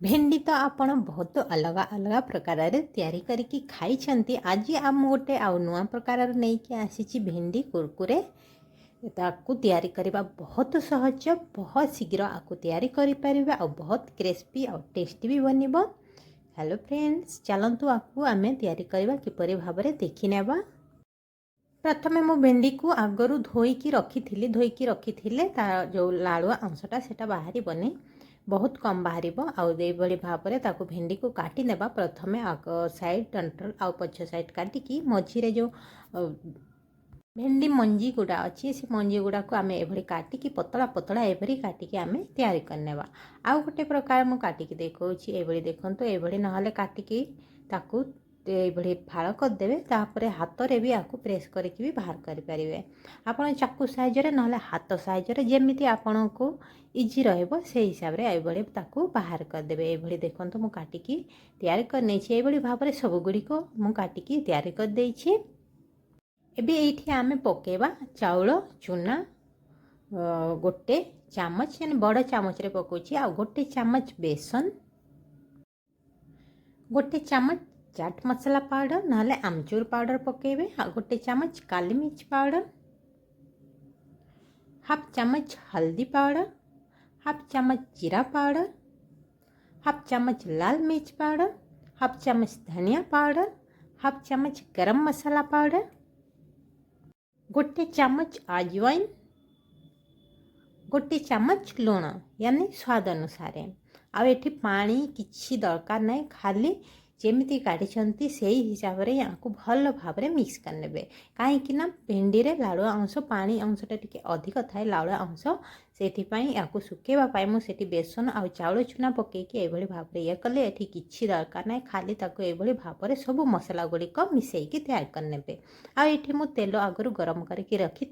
भेंडी तो आपण बहुत अलग अलग प्रकार तैयारी करके खाई। आज आम गोटे आउ नुआ प्रकार नहीं कि आसी भेंडी कुरकुरे ताकू तैयारी करने बहुत सहज, बहुत शीघ्र आपको तैयारी करें और बहुत क्रिस्पी और टेस्टी भी बनब। हेलो फ्रेंड्स, चलतु आपको आम तैयारी करवा किपरि भाव में देखी नेबा। प्रथमे मु भेंडी को आगरू धोईकी रखी तार जो लालुआ अंशटा सेटा बाहरी बने बहुत कम बाहर आउ भाव में भेंडी को काटी नेबा। प्रथमे आग साइड डंठल आउ पछ साइड काटिकी मझीरे जो भेंडी मंजी गुड़ा अच्छी से मंजी गुड़ा को आम ये काटिकी पतला पतला ये काटिकी आम तैयारी करनेबा। आउ गोटे प्रकार मुझे काटिकी देखी ये देखो ये ना काटिकी ताकू ये फाड़ करदे। तापर हाथ में भी आपको प्रेस करके भी बाहर करें। आपड़ चाकू साइज ना हाथ साइज जमी आपण को इजी रहिबो से हिसाब रे ये बाहर करदे। ये देखो मुझे काटिकी तैयारी कर भाव में सबुगुड़िक मुझे काटिकी तैयारी कर देछि। एबे एठी आमे पकेबा चाउल चूना गोटे चामच यानी बड़ चामच रे पकोछि। आ गोटे चामच बेसन, गोटे चामच चाट मसाला पाउडर ना आमचूर पाउडर पकेबे। आ गोटे चामच काली मिर्च पाउडर, हाफ चामच हल्दी पाउडर, हाफ चामच जीरा पाउडर, हाफ चामच लाल मिर्च पाउडर, हाफ चामच धनिया पाउडर, हाफ चामच गरम मसाला पाउडर, गोटे चामच अजवाइन, गोटे चामच लुण यानी स्वाद अनुसार। आ एठी पानी किछि दरकार नहीं, खाली जेमिति काढ़ी से हिसाब से यहाँ को भल भाव में मिक्स करने। कहीं भेंडी रे लालुआ अंश पानी अंशटा टिके अधिक थाए लालुआ अंश से या सुखेवाई मुझे बेसन आ चाउल चूना पकईकि ये भाव में ये कले। ये किसी दरकार ना, खाली ये भाव में सब मसला गुड़िक मिसेक तैयार करने। आठी मु तेल आगु गरम करके रखी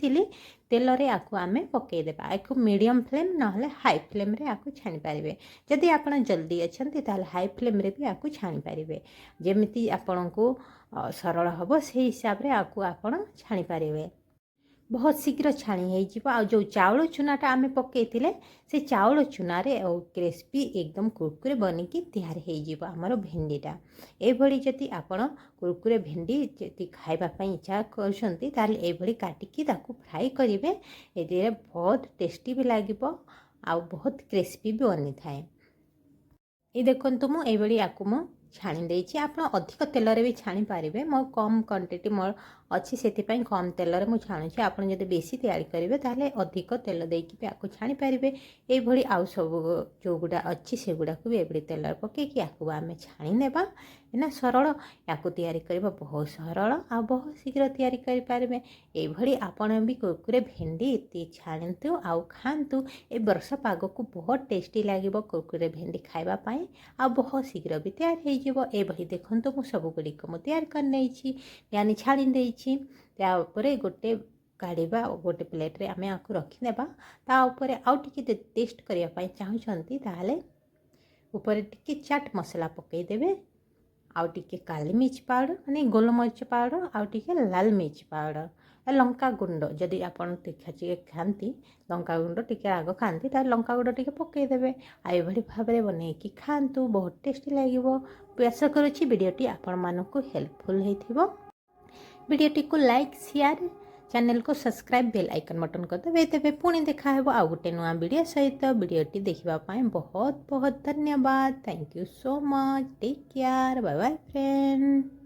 तेल रे आपको आम पकईदेवा। आपको मीडियम फ्लेम ना हाई फ्लेम रे आपको छाणी पारे। जदि आप जल्दी अच्छा हाई फ्लेम रे भी आपको छाणी पारे। जमीती आपण को सरल हम से हिसाब से आपको आपण छाणी पारे। बहुत शीघ्र छाणी हो जो चाउल चूनाटा आम पकईले से चाउल चूना क्रिस्पी एकदम कुरकुरे बनिकी तैयार हो आमर भेंडीटा। ये जदि आपण कुरकुरे भेंडी जदि खावाई इच्छा कर काटिकी फ्राए करेंगे। ये बहुत टेस्टी भी लगे आ बहुत क्रिस्पी भी बनी थाए। ये देखो मुझे या छाणी देछि। आप अधिक तेल रे भी छाणी पारे। मो कम क्वांटिटी मोर अच्छी से कम तेल रे मुझे छाणुछि। आप जब बेसी तैयारी करेंगे ताले अधिक तेल देकी भी आपको छाणी पारे। ये आउ सब जो गुड़ा अच्छी से गुड़ा को भी ये तेल पकईकि आपको आम छाणी नेबा। ना सरल या तैयारी करबा बहुत सरल आ बहुत शीघ्र तैयारी करि पारबे। ये आपण भी कुरकुरे भेंडी इति छाणतु आउ खातु। ए वर्षा पाग को बहुत टेस्टी लगे कुरकुरे भेंडी खाइबा पई आ बहुत शीघ्र भी तैयार हो जिवो। ये देखो मु सब गुड़िक मु तैयार कर यानी छाणी देछि। तापर गोटे काढ़ा गोटे प्लेट रे आमे आकु रखिनेबा। ता ऊपर आउ टिके टेस्ट करिया पई चाहुछंती ताले ऊपर टिके चाट मसाला पकई देबे। आउ टिके काली मिर्च पाउडर माने गोलमरिच पाउडर आउ टिके लाल मिर्च पाउडर लंका गुंड जदि आपन तीखा चिके खाती लंका गुंड टिके आग खाती तार लंका गुंड टिके पकई देबे। आ ये भाव में बनईकि खातु बहुत टेस्टी लगे। आशा करुच्ची वीडियोटी आपण मानकु हेल्पफुल होइथिबो। वीडियोटी को लाइक शेयर चैनल को सब्सक्राइब बेल आइकन बटन कर देवे। तेबे पुणी देखा हेबो आ गोटे नुआ वीडियो सहित। वीडियोटी देखिबा पाए बहुत बहुत धन्यवाद। Thank you so much. Take care. Bye bye friend.